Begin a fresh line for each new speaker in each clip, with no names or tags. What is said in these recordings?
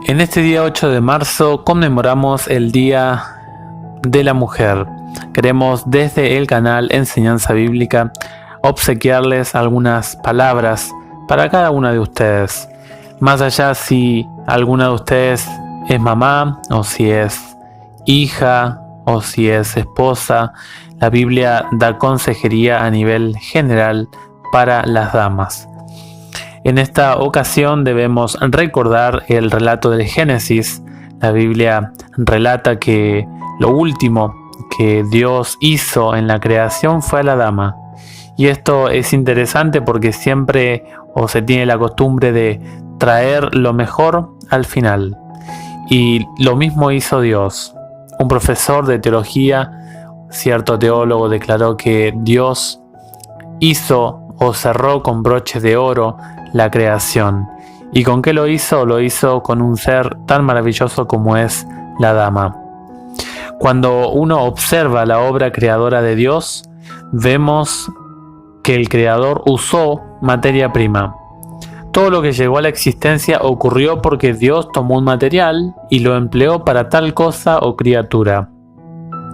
En este día 8 de marzo conmemoramos el Día de la Mujer. Queremos desde el canal Enseñanza Bíblica obsequiarles algunas palabras para cada una de ustedes. Más allá si alguna de ustedes es mamá o si es hija o si es esposa, la Biblia da consejería a nivel general para las damas. En esta ocasión debemos recordar el relato del Génesis. La Biblia relata que lo último que Dios hizo en la creación fue a la dama. Y esto es interesante porque siempre se tiene la costumbre de traer lo mejor al final. Y lo mismo hizo Dios. Un profesor de teología, cierto teólogo, declaró que Dios hizo o cerró con broches de oro la creación. ¿Y con qué lo hizo? Lo hizo con un ser tan maravilloso como es la dama. Cuando uno observa la obra creadora de Dios, vemos que el Creador usó materia prima. Todo lo que llegó a la existencia ocurrió porque Dios tomó un material y lo empleó para tal cosa o criatura.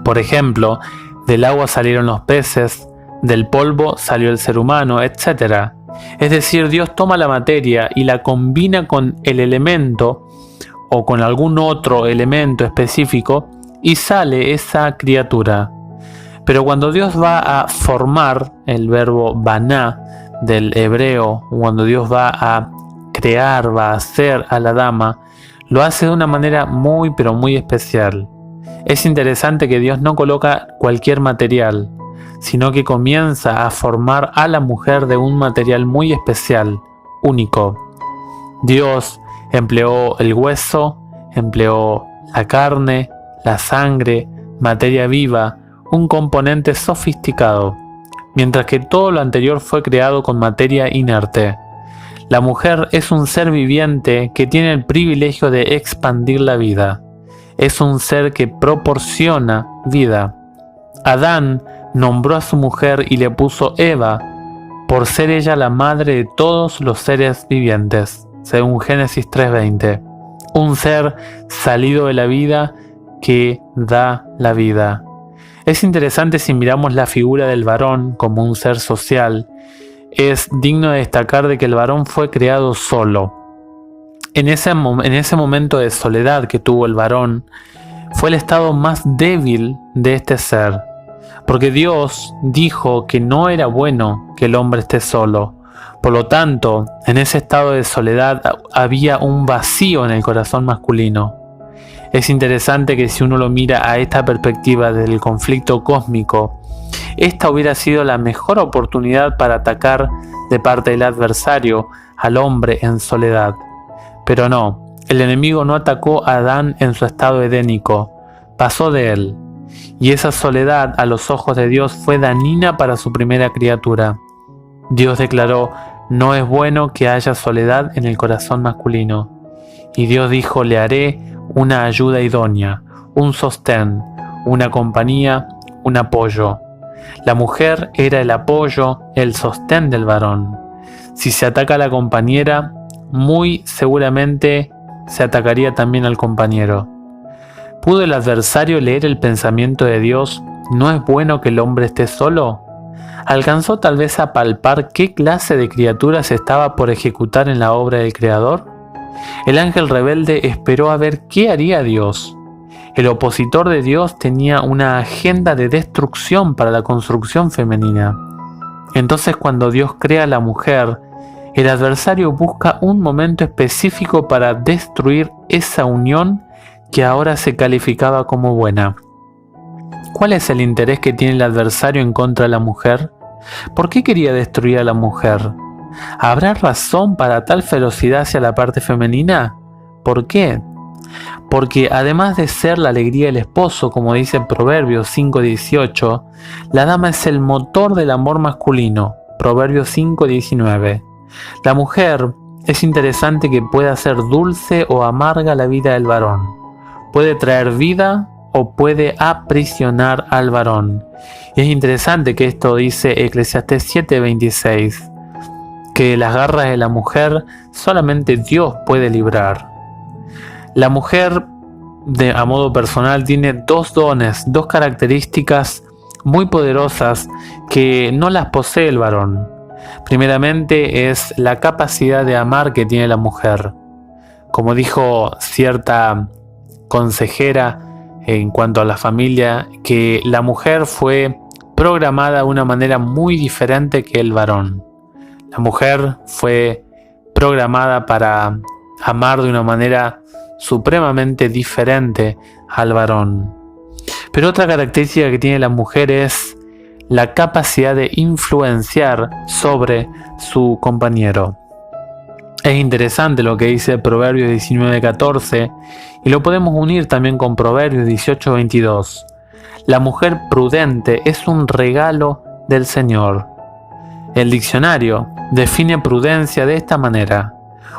Por ejemplo, del agua salieron los peces, del polvo salió el ser humano, etc. Es decir, Dios toma la materia y la combina con el elemento o con algún otro elemento específico y sale esa criatura. Pero cuando Dios va a formar, el verbo baná del hebreo, cuando Dios va a crear, va a hacer a la dama, lo hace de una manera muy pero muy especial. Es interesante que Dios no coloca cualquier material, sino que comienza a formar a la mujer de un material muy especial, único. Dios empleó el hueso, empleó la carne, la sangre, materia viva, un componente sofisticado, mientras que todo lo anterior fue creado con materia inerte. La mujer es un ser viviente que tiene el privilegio de expandir la vida. Es un ser que proporciona vida. Adán nombró a su mujer y le puso Eva, por ser ella la madre de todos los seres vivientes, según Génesis 3:20. Un ser salido de la vida que da la vida. Es interesante si miramos la figura del varón como un ser social. Es digno de destacar de que el varón fue creado solo. En ese momento de soledad que tuvo el varón, fue el estado más débil de este ser. Porque Dios dijo que no era bueno que el hombre esté solo. Por lo tanto, en ese estado de soledad había un vacío en el corazón masculino. Es interesante que si uno lo mira a esta perspectiva del conflicto cósmico, esta hubiera sido la mejor oportunidad para atacar de parte del adversario al hombre en soledad. Pero no, el enemigo no atacó a Adán en su estado edénico, pasó de él. Y esa soledad a los ojos de Dios fue dañina para su primera criatura. Dios declaró: no es bueno que haya soledad en el corazón masculino. Y Dios dijo: le haré una ayuda idónea, un sostén, una compañía, un apoyo. La mujer era el apoyo, el sostén del varón. Si se ataca a la compañera, muy seguramente se atacaría también al compañero. ¿Pudo el adversario leer el pensamiento de Dios? ¿No es bueno que el hombre esté solo? ¿Alcanzó tal vez a palpar qué clase de criatura se estaba por ejecutar en la obra del Creador? El ángel rebelde esperó a ver qué haría Dios. El opositor de Dios tenía una agenda de destrucción para la construcción femenina. Entonces, cuando Dios crea a la mujer, el adversario busca un momento específico para destruir esa unión que ahora se calificaba como buena. ¿Cuál es el interés que tiene el adversario en contra de la mujer? ¿Por qué quería destruir a la mujer? ¿Habrá razón para tal ferocidad hacia la parte femenina? ¿Por qué? Porque además de ser la alegría del esposo, como dice Proverbios 5:18, la dama es el motor del amor masculino, Proverbios 5:19. La mujer es interesante que pueda ser dulce o amarga la vida del varón. Puede traer vida o puede aprisionar al varón. Y es interesante que esto dice Eclesiastés 7:26, que de las garras de la mujer solamente Dios puede librar. La mujer, a modo personal, tiene dos dones, dos características muy poderosas que no las posee el varón. Primeramente es la capacidad de amar que tiene la mujer. Como dijo cierta consejera en cuanto a la familia, que la mujer fue programada de una manera muy diferente que el varón. La mujer fue programada para amar de una manera supremamente diferente al varón. Pero otra característica que tiene la mujer es la capacidad de influenciar sobre su compañero. Es interesante lo que dice Proverbios 19:14 y lo podemos unir también con Proverbios 18:22. La mujer prudente es un regalo del Señor. El diccionario define prudencia de esta manera: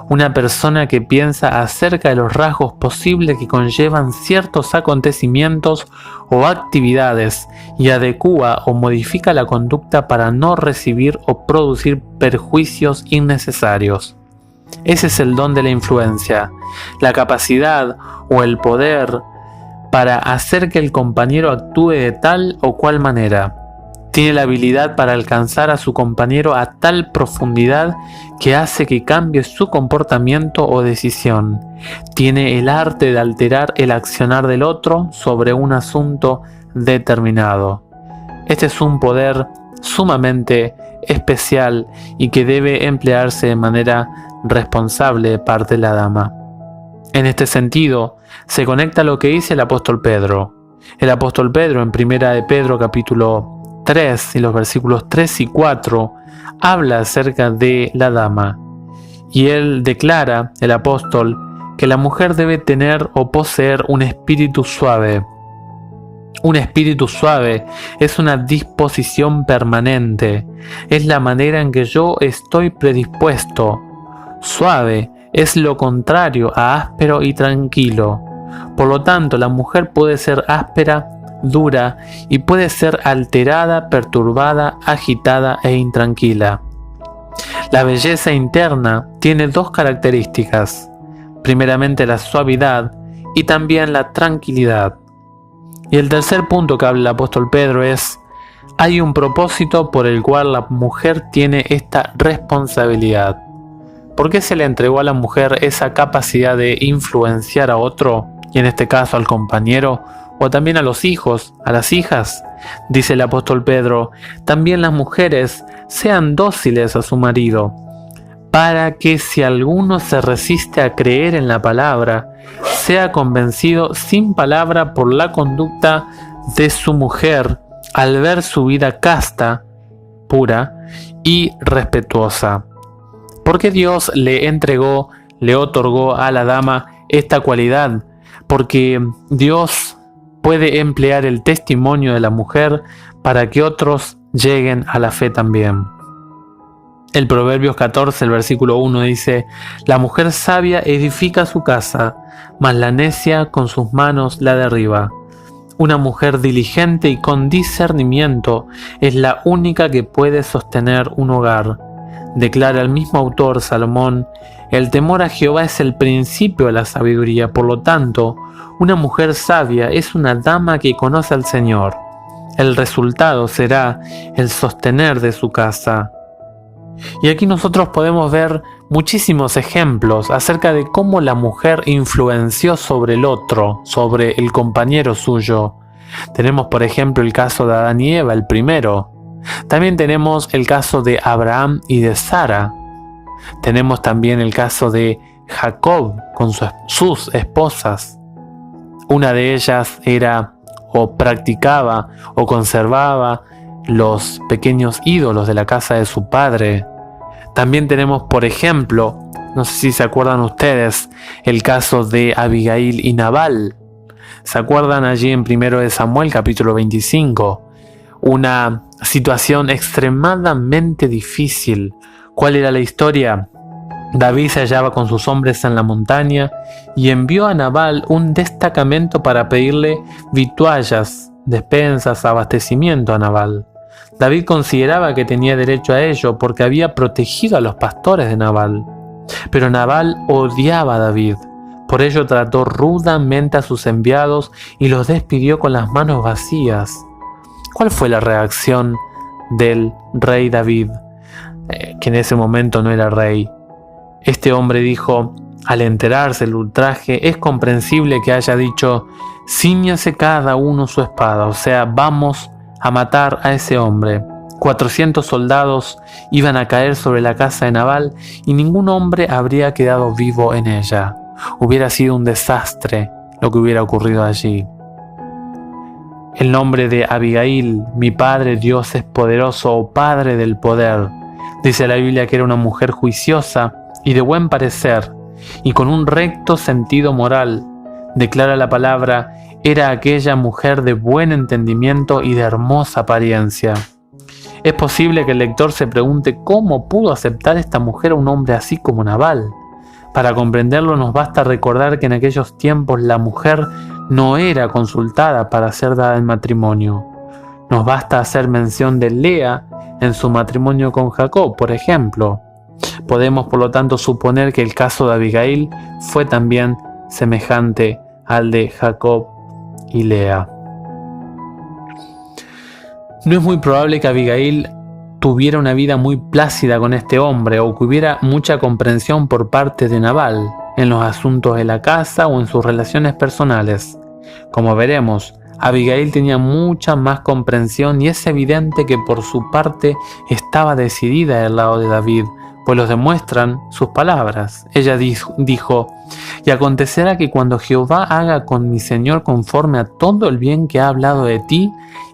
una persona que piensa acerca de los rasgos posibles que conllevan ciertos acontecimientos o actividades y adecúa o modifica la conducta para no recibir o producir perjuicios innecesarios. Ese es el don de la influencia, la capacidad o el poder para hacer que el compañero actúe de tal o cual manera. Tiene la habilidad para alcanzar a su compañero a tal profundidad que hace que cambie su comportamiento o decisión. Tiene el arte de alterar el accionar del otro sobre un asunto determinado. Este es un poder sumamente especial y que debe emplearse de manera responsable de parte de la dama. En este sentido, se conecta lo que dice el apóstol Pedro. El apóstol Pedro en 1 de Pedro capítulo 3 y los versículos 3 y 4 habla acerca de la dama, y él declara, el apóstol, que la mujer debe tener o poseer un espíritu suave. Un espíritu suave es una disposición permanente, es la manera en que yo estoy predispuesto. Suave es lo contrario a áspero y tranquilo. Por lo tanto, la mujer puede ser áspera, dura y puede ser alterada, perturbada, agitada e intranquila. La belleza interna tiene dos características: primeramente la suavidad y también la tranquilidad. Y el tercer punto que habla el apóstol Pedro es: hay un propósito por el cual la mujer tiene esta responsabilidad. ¿Por qué se le entregó a la mujer esa capacidad de influenciar a otro, y en este caso al compañero, o también a los hijos, a las hijas? Dice el apóstol Pedro: también las mujeres sean dóciles a su marido, para que si alguno se resiste a creer en la palabra, sea convencido sin palabra por la conducta de su mujer, al ver su vida casta, pura y respetuosa. ¿Por qué Dios le entregó, le otorgó a la dama esta cualidad? Porque Dios puede emplear el testimonio de la mujer para que otros lleguen a la fe también. El Proverbios 14, el versículo 1 dice: la mujer sabia edifica su casa, mas la necia con sus manos la derriba. Una mujer diligente y con discernimiento es la única que puede sostener un hogar. Declara el mismo autor, Salomón: el temor a Jehová es el principio de la sabiduría. Por lo tanto, una mujer sabia es una dama que conoce al Señor. El resultado será el sostener de su casa. Y aquí nosotros podemos ver muchísimos ejemplos acerca de cómo la mujer influenció sobre el otro, sobre el compañero suyo. Tenemos, por ejemplo, el caso de Adán y Eva, el primero. También tenemos el caso de Abraham y de Sara. Tenemos también el caso de Jacob con sus esposas. Una de ellas era o practicaba o conservaba los pequeños ídolos de la casa de su padre. También tenemos, por ejemplo, no sé si se acuerdan ustedes, el caso de Abigail y Nabal. ¿Se acuerdan allí en 1 de Samuel capítulo 25? Una situación extremadamente difícil. ¿Cuál era la historia? David se hallaba con sus hombres en la montaña y envió a Nabal un destacamento para pedirle vituallas, despensas, abastecimiento a Nabal. David consideraba que tenía derecho a ello porque había protegido a los pastores de Nabal. Pero Nabal odiaba a David. Por ello trató rudamente a sus enviados y los despidió con las manos vacías. ¿Cuál fue la reacción del rey David? Que en ese momento no era rey. Este hombre dijo, al enterarse del ultraje, es comprensible que haya dicho, cíñase cada uno su espada, o sea, vamos a matar a ese hombre. 400 soldados iban a caer sobre la casa de Nabal y ningún hombre habría quedado vivo en ella. Hubiera sido un desastre lo que hubiera ocurrido allí. El nombre de Abigail, mi padre Dios es poderoso o padre del poder. Dice la Biblia que era una mujer juiciosa y de buen parecer y con un recto sentido moral. Declara la palabra, era aquella mujer de buen entendimiento y de hermosa apariencia. Es posible que el lector se pregunte cómo pudo aceptar esta mujer a un hombre así como Nabal. Para comprenderlo nos basta recordar que en aquellos tiempos la mujer no era consultada para ser dada en matrimonio. Nos basta hacer mención de Lea en su matrimonio con Jacob, por ejemplo. Podemos por lo tanto suponer que el caso de Abigail fue también semejante al de Jacob y Lea. No es muy probable que Abigail tuviera una vida muy plácida con este hombre o que hubiera mucha comprensión por parte de Nabal en los asuntos de la casa o en sus relaciones personales. Como veremos, Abigail tenía mucha más comprensión y es evidente que por su parte estaba decidida del lado de David, pues lo demuestran sus palabras. Ella dijo, y acontecerá que cuando Jehová haga con mi Señor conforme a todo el bien que ha hablado de ti,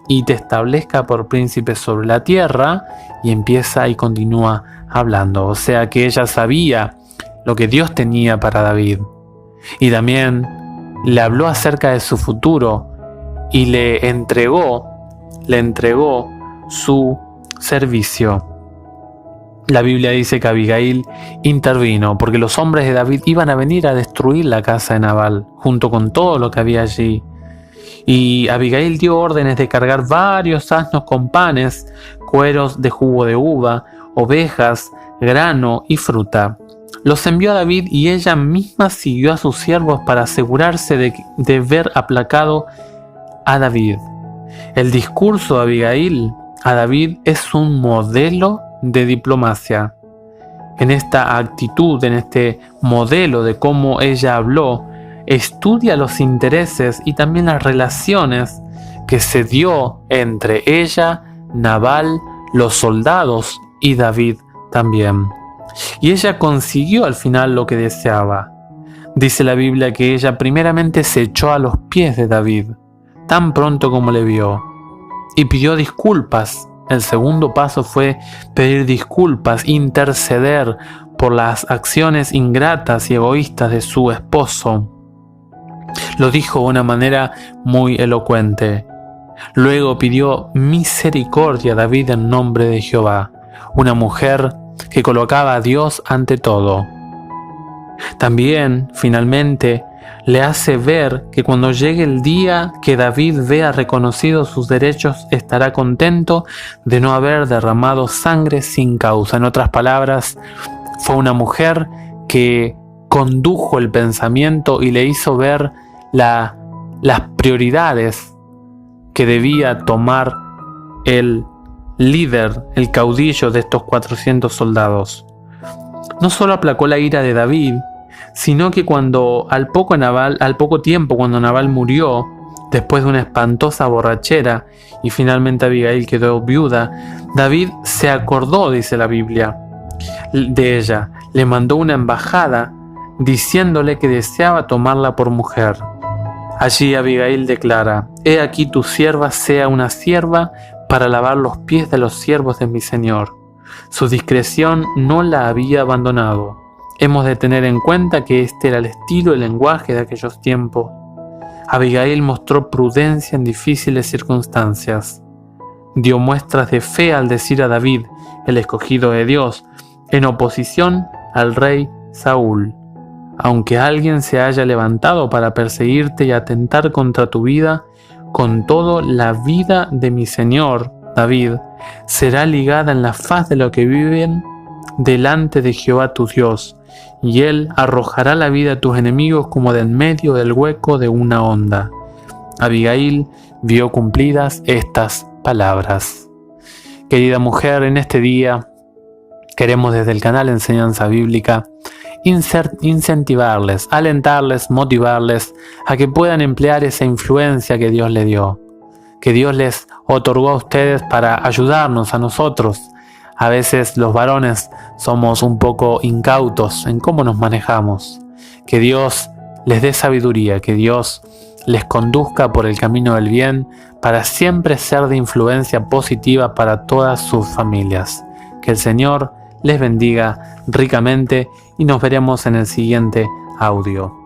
y te establezca por príncipe sobre la tierra, y empieza y continúa hablando. O sea que ella sabía lo que Dios tenía para David. Y también le habló acerca de su futuro y le entregó su servicio. La Biblia dice que Abigail intervino porque los hombres de David iban a venir a destruir la casa de Nabal junto con todo lo que había allí. Y Abigail dio órdenes de cargar varios asnos con panes, cueros de jugo de uva, ovejas, grano y fruta. Los envió a David y ella misma siguió a sus siervos para asegurarse de ver aplacado a David. El discurso de Abigail a David es un modelo de diplomacia. En esta actitud, en este modelo de cómo ella habló, estudia los intereses y también las relaciones que se dio entre ella, Nabal, los soldados y David también. Y ella consiguió al final lo que deseaba. Dice la Biblia que ella primeramente se echó a los pies de David, tan pronto como le vio, y pidió disculpas. El segundo paso fue pedir disculpas, interceder por las acciones ingratas y egoístas de su esposo. Lo dijo de una manera muy elocuente. Luego pidió misericordia a David en nombre de Jehová, una mujer que colocaba a Dios ante todo. También, finalmente, le hace ver que cuando llegue el día que David vea reconocidos sus derechos, estará contento de no haber derramado sangre sin causa. En otras palabras, fue una mujer que condujo el pensamiento y le hizo ver las prioridades que debía tomar el líder, el caudillo de estos 400 soldados. No solo aplacó la ira de David, sino que al poco tiempo, cuando Nabal murió, después de una espantosa borrachera, y finalmente Abigail quedó viuda, David se acordó, dice la Biblia, de ella. Le mandó una embajada diciéndole que deseaba tomarla por mujer. Allí Abigail declara: «He aquí tu sierva sea una sierva para lavar los pies de los siervos de mi Señor». Su discreción no la había abandonado. Hemos de tener en cuenta que este era el estilo y el lenguaje de aquellos tiempos. Abigail mostró prudencia en difíciles circunstancias. Dio muestras de fe al decir a David, el escogido de Dios, en oposición al rey Saúl: «Aunque alguien se haya levantado para perseguirte y atentar contra tu vida, con todo la vida de mi Señor David, será ligada en la faz de los que viven delante de Jehová tu Dios, y él arrojará la vida a tus enemigos como de en medio del hueco de una onda. Abigail vio cumplidas estas palabras. Querida mujer, en este día queremos desde el canal Enseñanza Bíblica incentivarles, alentarles, motivarles a que puedan emplear esa influencia que Dios les dio, que Dios les otorgó a ustedes para ayudarnos a nosotros. A veces los varones somos un poco incautos en cómo nos manejamos. Que Dios les dé sabiduría, que Dios les conduzca por el camino del bien para siempre ser de influencia positiva para todas sus familias. Que el Señor les bendiga ricamente y nos veremos en el siguiente audio.